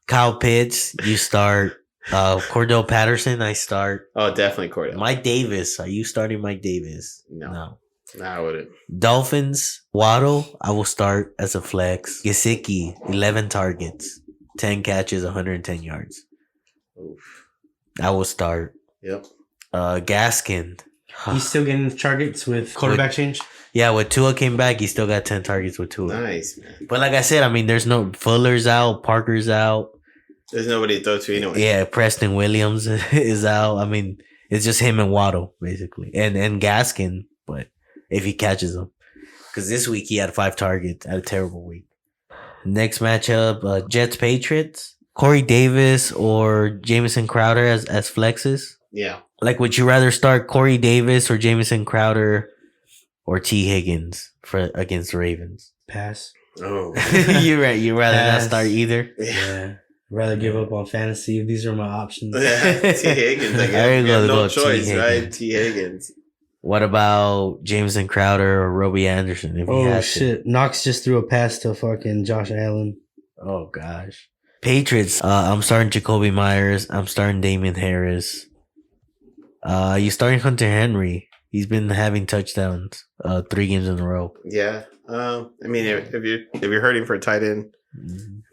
Kyle Pitts, you start. Cordell Patterson, I start. Oh, definitely Cordell. Mike Davis, are you starting Mike Davis? No, I wouldn't. Dolphins, Waddle, I will start as a flex. Gesicki, 11 targets, 10 catches, 110 yards. Oof. I will start. Yep. He's Gaskin. still getting targets with quarterback change. Yeah, when Tua came back, he still got 10 targets with Tua. Nice, man. But like I said, I mean, there's no Fuller's out, Parker's out. There's nobody to throw to anyway. Yeah, Preston Williams is out. I mean, it's just him and Waddle, basically. And Gaskin, but if he catches them. Because this week he had 5 targets. Had a terrible week. Next matchup, Jets-Patriots. Corey Davis or Jamison Crowder as flexes. Yeah. Like, would you rather start Corey Davis or Jamison Crowder or T. Higgins against the Ravens? Pass. Oh. You're right. You'd rather not Pass. start either? Yeah. Rather give up on fantasy if these are my options. Yeah, T. Higgins. I I guess. ain't You have gonna no go T. choice, right? Higgins. T. Higgins. What about Jameson Crowder or Robbie Anderson? If he Oh, had to? shit. Knox just threw a pass to fucking Josh Allen. Oh, gosh. Patriots, I'm starting Jacoby Myers. I'm starting Damian Harris. You starting Hunter Henry. He's been having touchdowns 3 games in a row. Yeah. I mean, if you're hurting for a tight end,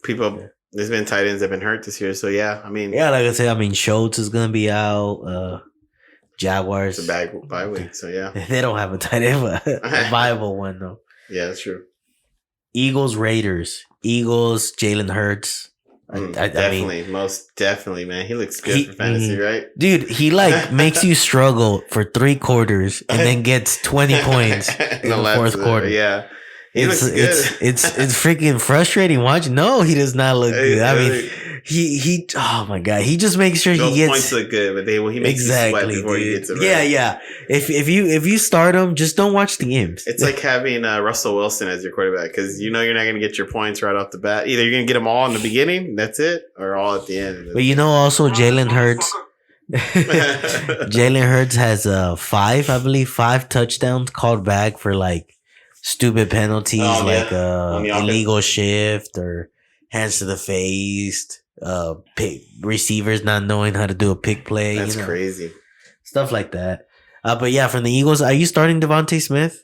people, there's been tight ends that have been hurt this year. So, yeah, I mean. Yeah, like I said, I mean, Schultz is going to be out. Jaguars. It's a bye week, so yeah. They don't have a tight end, but a viable one, though. Yeah, that's true. Eagles, Raiders. Eagles, Jalen Hurts. Definitely, most definitely, man. He looks good for fantasy, right? Dude, he like makes you struggle for 3 quarters and then gets 20 points in the fourth quarter. Yeah. He looks good. It's freaking frustrating watching. No, he does not look good. I mean, he oh my god, he just makes sure those he gets points look good, but he makes you sweat before he gets it. Right. Yeah. If you start him, just don't watch the games. It's like having Russell Wilson as your quarterback because you know you're not going to get your points right off the bat. Either you're going to get them all in the beginning, that's it, or all at the end. But you know, also Jalen Hurts. Jalen Hurts has 5 touchdowns called back for like stupid penalties, like illegal shift or hands to the face, receivers not knowing how to do a pick play. That's crazy. Stuff like that. But yeah, from the Eagles, are you starting Devontae Smith?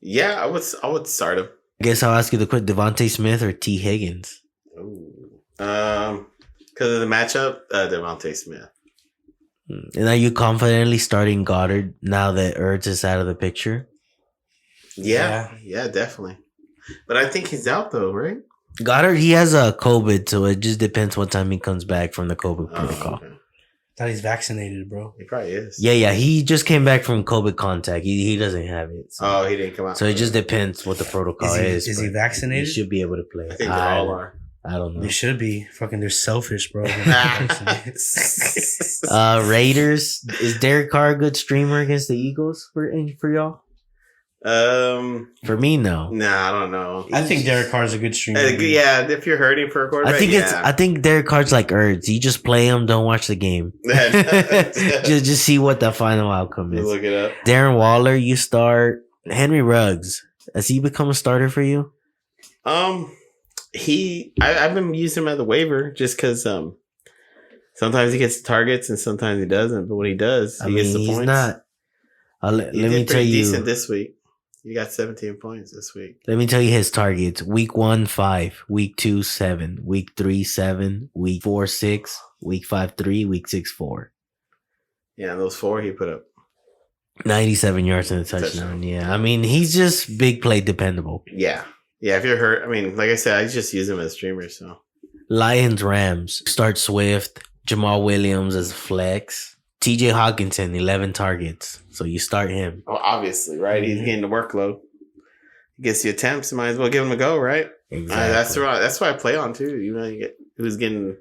Yeah, I would start him. I guess I'll ask you to quit Devontae Smith or T. Higgins. Because of the matchup, Devontae Smith. And are you confidently starting Goddard now that Ertz is out of the picture? Yeah, definitely. But I think he's out though, right? Goddard, he has a COVID, so it just depends what time he comes back from the COVID protocol. Okay. Thought he's vaccinated, bro. He probably is. Yeah, he just came back from COVID contact. He doesn't have it. So. He didn't come out. So it just depends what the protocol is. Is he vaccinated? He should be able to play. I think they all are. I don't know. They should be. Fucking, they're selfish, bro. Raiders. Is Derek Carr a good streamer against the Eagles for y'all? For me, no. Nah, I don't know. I think Derek Carr is a good streamer. Yeah, if you're hurting for a quarterback, I think Derek Carr's like Ertz. You just play him, don't watch the game. just see what the final outcome is. Look it up. Darren Waller, you start. Henry Ruggs, has he become a starter for you? I've been using him as a waiver just because sometimes he gets targets and sometimes he doesn't. But when he does, he gets the points. He's not. Let me tell you. Decent this week. He got 17 points this week. Let me tell you his targets. Week 1, 5. Week 2, 7. Week 3, 7. Week 4, 6. Week 5, 3. Week 6, 4. Yeah, and those 4 he put up 97 yards and a touchdown. Yeah, I mean, he's just big play dependable. Yeah. If you're hurt, I mean, like I said, I just use him as a streamer. So Lions, Rams. Start Swift. Jamal Williams as a flex. TJ Hawkinson, 11 targets. So you start him. Well, obviously, right? He's getting the workload. He gets the attempts. You might as well give him a go, right? Exactly. That's why I play on too. You know, you get who's getting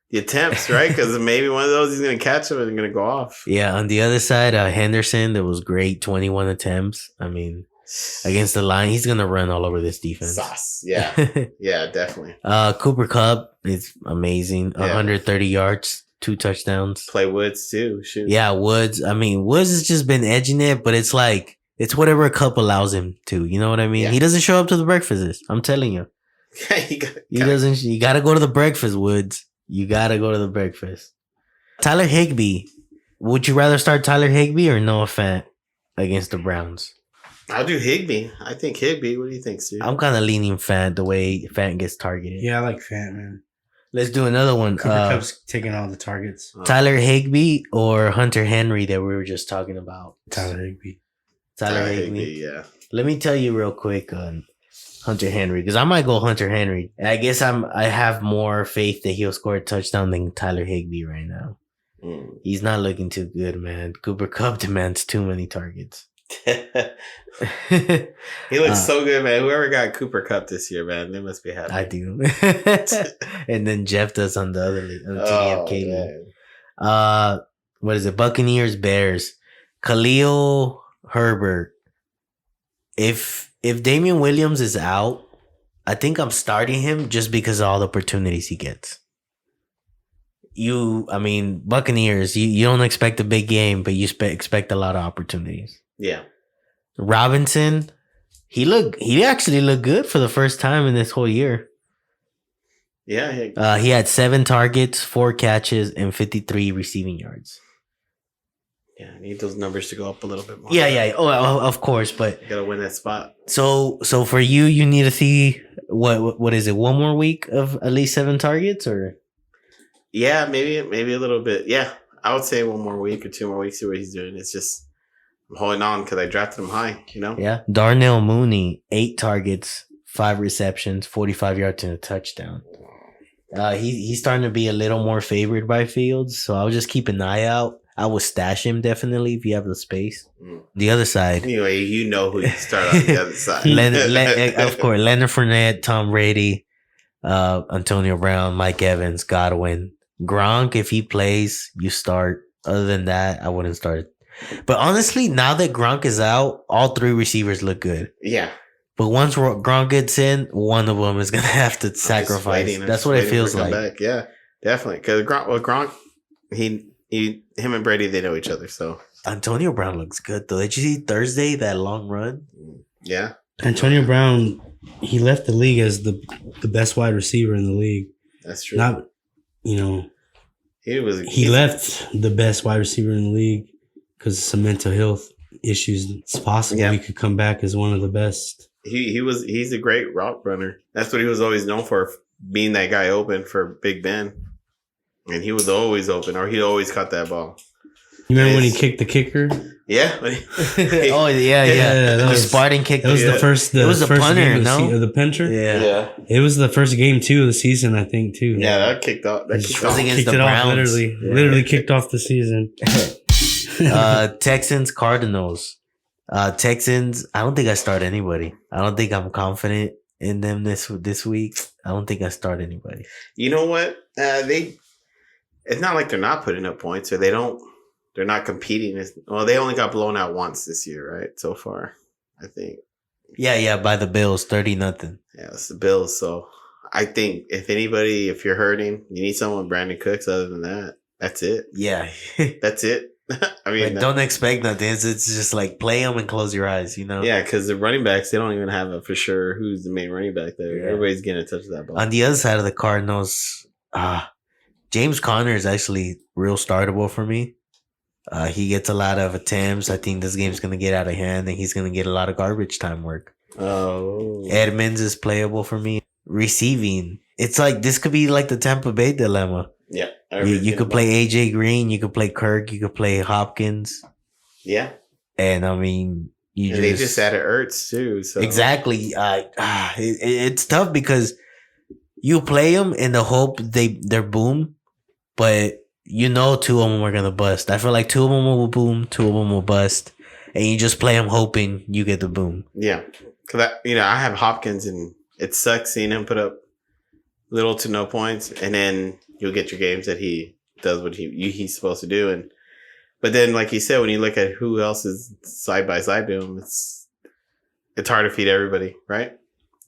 the attempts, right? Because maybe one of those he's going to catch him and going to go off. Yeah, on the other side, Henderson, that was great, 21 attempts. I mean, against the line, he's going to run all over this defense. Sauce. Yeah. Yeah, definitely. Cooper Kupp is amazing. 130 yards, 2 touchdowns. Play Woods too. Shoot. Yeah, Woods. I mean, Woods has just been edging it, but it's like, it's whatever Kupp allows him to. You know what I mean? Yeah. He doesn't show up to the breakfasts. I'm telling you. He doesn't. You got to go to the breakfast, Woods. You got to go to the breakfast. Tyler Higbee. Would you rather start Tyler Higbee or Noah Fant against the Browns? I'll do Higbee. I think Higbee. What do you think, Steve? I'm kind of leaning Fant the way Fant gets targeted. Yeah, I like Fant, man. Let's do another one. Cooper Kupp's taking all the targets. Tyler Higbee or Hunter Henry that we were just talking about? Tyler Higbee. Tyler Higbee. Yeah. Let me tell you real quick on Hunter Henry, because I might go Hunter Henry. I guess I have more faith that he'll score a touchdown than Tyler Higbee right now. He's not looking too good, man. Cooper Kupp demands too many targets. He looks so good, man. Whoever got Cooper Kupp this year, man, they must be happy. I do. And then Jeff does on the other league, on the TDFK. What is it? Buccaneers, Bears. Khalil Herbert. If Damian Williams is out, I think I'm starting him just because of all the opportunities he gets. Buccaneers, you don't expect a big game, but you expect a lot of opportunities. Yeah. Robinson, he actually looked good for the first time in this whole year. Yeah. He had 7 targets, 4 catches, and 53 receiving yards. Yeah, I need those numbers to go up a little bit more. Yeah. Oh, of course, but you gotta win that spot. So for you need to see what is it? One more week of at least 7 targets, or? Yeah, maybe a little bit. Yeah, I would say 1 more week or 2 more weeks. See what he's doing. It's just I'm holding on because I drafted him high. You know. Yeah, Darnell Mooney, 8 targets, 5 receptions, 45 yards and a touchdown. He's starting to be a little more favored by Fields, so I'll just keep an eye out. I would stash him definitely if you have the space. The other side. Anyway, you know who you start on the other side. Of course, Leonard Fournette, Tom Brady, Antonio Brown, Mike Evans, Godwin. Gronk, if he plays, you start. Other than that, I wouldn't start. But honestly, now that Gronk is out, all 3 receivers look good. Yeah. But once Gronk gets in, one of them is going to have to sacrifice. That's what it feels like. Back. Yeah, definitely. Because Gronk, him and Brady, they know each other. So Antonio Brown looks good, though. Did you see Thursday, that long run? Yeah. Antonio Brown, he left the league as the best wide receiver in the league. That's true. He left the best wide receiver in the league because of some mental health issues. It's possible he could come back as one of the best. He's a great route runner. That's what he was always known for, being that guy open for Big Ben. And he was always open, or he always caught that ball. You remember when he kicked the kicker? Yeah. Oh yeah. that The was- Spartan kick. It was the first. It was the first punter, game of no? the punter. Yeah. It was the first game too of the season, I think too. Yeah, that kicked off. That Just kicked was off. against kicked the it off Browns. literally kicked off the season. Texans Cardinals. Texans. I don't think I start anybody. I don't think I'm confident in them this week. I don't think I start anybody. You know what? It's not like they're not putting up points, or they're not competing. Well, they only got blown out once this year, right? So far, I think. Yeah, by the Bills, 30-0. Yeah, it's the Bills. So I think if you're hurting, you need someone Brandon Cooks. Other than that, that's it. Yeah. That's it. I mean, Like, don't expect nothing. It's just like play them and close your eyes, yeah, because the running backs, they don't even have a for sure who's the main running back there. Yeah. Everybody's getting a touch of that ball. On the other side of the Cardinals, James Conner is actually real startable for me. He gets a lot of attempts. I think this game's going to get out of hand, and he's going to get a lot of garbage time work. Oh. Edmonds is playable for me. Receiving, it's like this could be like the Tampa Bay dilemma. Yeah. You could play AJ Green, you could play Kirk, you could play Hopkins, Yeah. and I mean, They just added Ertz too. So exactly. It's tough because you play them in the hope they're boom, but you know 2 of them are gonna bust. I feel like 2 of them will boom, 2 of them will bust, and you just play them hoping you get the boom. Yeah. Because I have Hopkins, and it sucks seeing him put up little to no points, and then you'll get your games that he does what he's supposed to do. But then, like you said, when you look at who else is side by side to him, it's hard to feed everybody, right?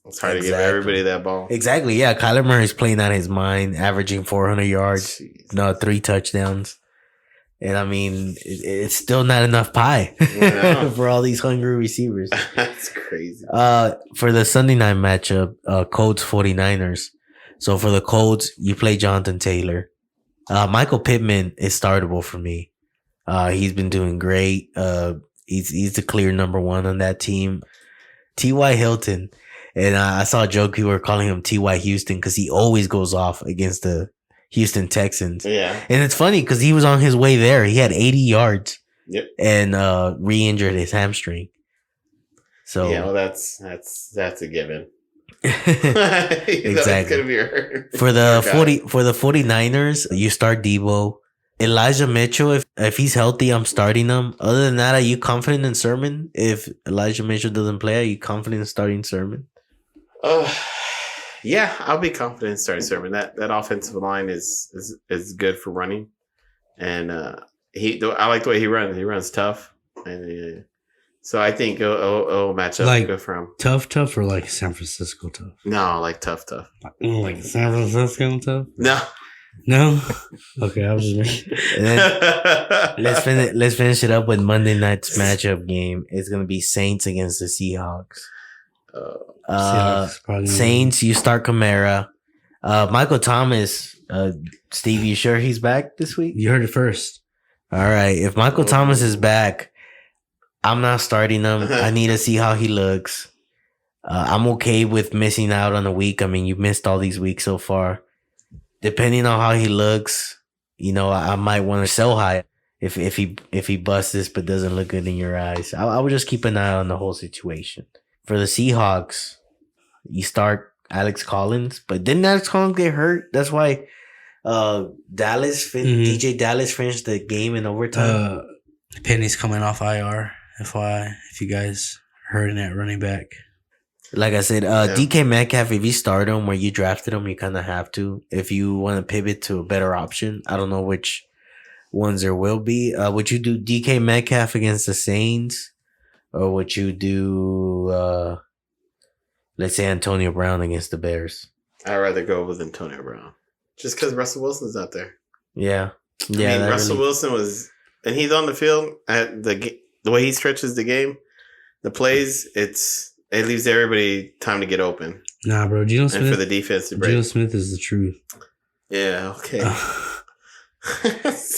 It's hard to give everybody that ball. Exactly. Yeah, Kyler Murray's playing out of his mind, averaging 400 yards, Jeez. 3 touchdowns, and I mean it's still not enough pie know. for all these hungry receivers. That's crazy. For the Sunday night matchup, Colts 49ers. So for the Colts, you play Jonathan Taylor. Michael Pittman is startable for me. He's been doing great. He's the clear number 1 on that team. T.Y. Hilton. And I saw a joke, people were calling him T.Y. Houston because he always goes off against the Houston Texans. Yeah. And it's funny because he was on his way there. He had 80 yards. Yep. And re-injured his hamstring. So Yeah, well, that's a given. Exactly. Gonna be hurt. For the 49ers, you start Debo. Elijah Mitchell, if he's healthy, I'm starting him. Other than that, are you confident in Sermon? If Elijah Mitchell doesn't play, are you confident in starting Sermon? Yeah, I'll be confident in starting Sermon. That offensive line is good for running, and I like the way he runs. He runs tough, and so I think it'll match up Like- good for him. Tough, or like San Francisco tough? No, like tough. Like San Francisco tough? No. No. Okay, I was just making. And then let's finish it up with Monday night's matchup game. It's gonna be Saints against the Seahawks. Seahawks probably gonna Saints, you start Kamara. Michael Thomas. Steve, you sure he's back this week? You heard it first. All right. If Michael Thomas is back, I'm not starting him. I need to see how he looks. I'm okay with missing out on a week. I mean, you missed all these weeks so far. Depending on how he looks, I might want to sell high if he busts this but doesn't look good in your eyes. I would just keep an eye on the whole situation. For the Seahawks, you start Alex Collins, but didn't Alex Collins get hurt? That's why DJ Dallas finished the game in overtime. Penny's coming off IR. FYI, if you guys heard it at running back. Like I said, DK Metcalf, if you start him where you drafted him, you kind of have to. If you want to pivot to a better option, I don't know which ones there will be. Would you do DK Metcalf against the Saints? Or would you do, let's say, Antonio Brown against the Bears? I'd rather go with Antonio Brown. Just because Russell Wilson's out there. Yeah. I mean, Russell Wilson was... And he's on the field. At the way he stretches the game, the plays, it leaves everybody time to get open. Nah, bro. Geno Smith. And for the defense to break. Geno Smith is the truth. Yeah, okay.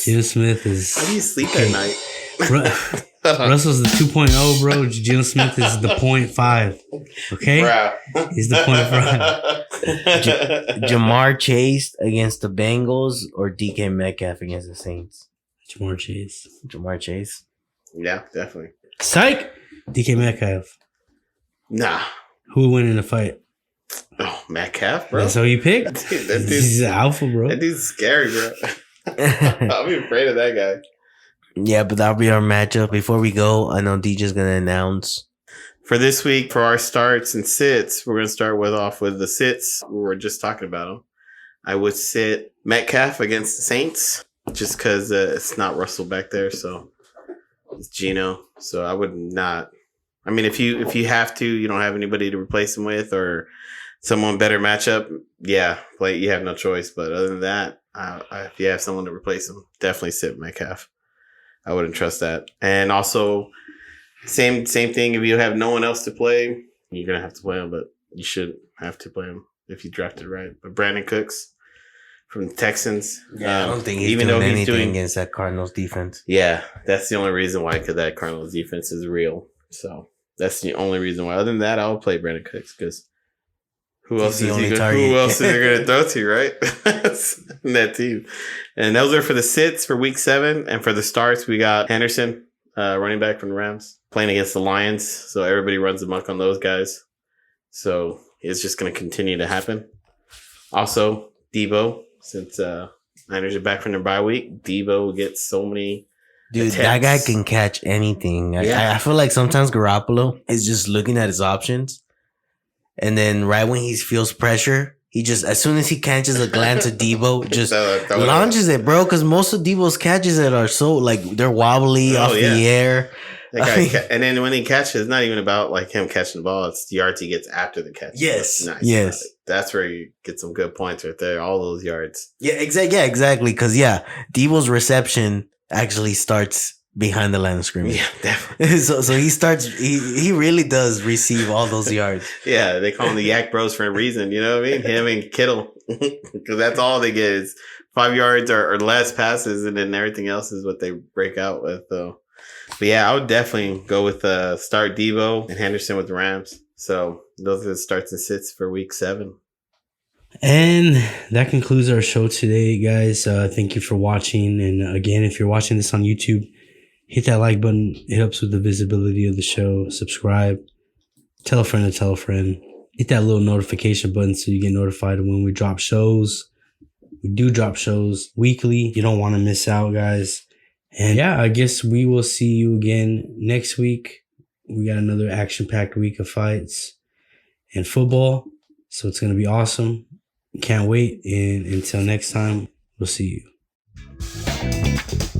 Geno Smith is... How do you sleep at night? Russell's the 2.0, bro. Geno Smith is the 0.5. Okay? Bro. He's the 0.5. Jamar Chase against the Bengals or DK Metcalf against the Saints? Jamar Chase. Jamar Chase. Yeah, definitely. Psych. DK Metcalf. Nah. Who would win in the fight? Oh, Metcalf, bro. That's who you picked. Dude, that dude's He's an alpha, bro. That dude's scary, bro. I'll be afraid of that guy. Yeah, but that'll be our matchup. Before we go, I know DJ's gonna announce. For this week, for our starts and sits, we're going to start off with the sits. We were just talking about them. I would sit Metcalf against the Saints just because it's not Russell back there. So it's Geno. So I would not. I mean, if you have to, you don't have anybody to replace him with or someone better matchup. Yeah, you have no choice. But other than that, if you have someone to replace him, definitely sit Metcalf. I wouldn't trust that. And also, Same thing. If you have no one else to play, you're gonna have to play him, but you should have to play him if you drafted right. But Brandon Cooks from the Texans, I don't think he's doing anything against that Cardinals defense. Yeah, that's the only reason why. Because that Cardinals defense is real. So that's the only reason why. Other than that, I'll play Brandon Cooks because who else is he gonna throw to, right? In that team. And those are for the sits for week 7, and for the starts, we got Henderson, running back from the Rams, playing against the Lions. So everybody runs amok on those guys. So it's just going to continue to happen. Also, Debo, since Niners are back from their bye week, Debo gets so many attempts. That guy can catch anything. I feel like sometimes Garoppolo is just looking at his options. And then right when he feels pressure, he just, as soon as he catches a glance at Debo, just launches it, bro. Because most of Debo's catches are so, like, they're wobbly off the air. That guy and then when he catches, it's not even about like him catching the ball. It's the yards he gets after the catch. Yes. Nice. Yes. That's where you get some good points right there. All those yards. Yeah, exactly. Because, Debo's reception actually starts behind the line of scrimmage. Yeah, definitely. so he starts, he really does receive all those yards. Yeah, they call him the Yak Bros for a reason. You know what I mean? Him and Kittle. Because that's all they get is 5 yards or less passes, and then everything else is what they break out with, though. But yeah, I would definitely go with start Debo and Henderson with the Rams. So those are the starts and sits for week 7. And that concludes our show today, guys. Thank you for watching. And again, if you're watching this on YouTube, hit that like button. It helps with the visibility of the show. Subscribe. Tell a friend to tell a friend. Hit that little notification button so you get notified when we drop shows. We do drop shows weekly. You don't want to miss out, guys. And I guess we will see you again next week. We got another action-packed week of fights and football. So it's going to be awesome. Can't wait. And until next time, we'll see you.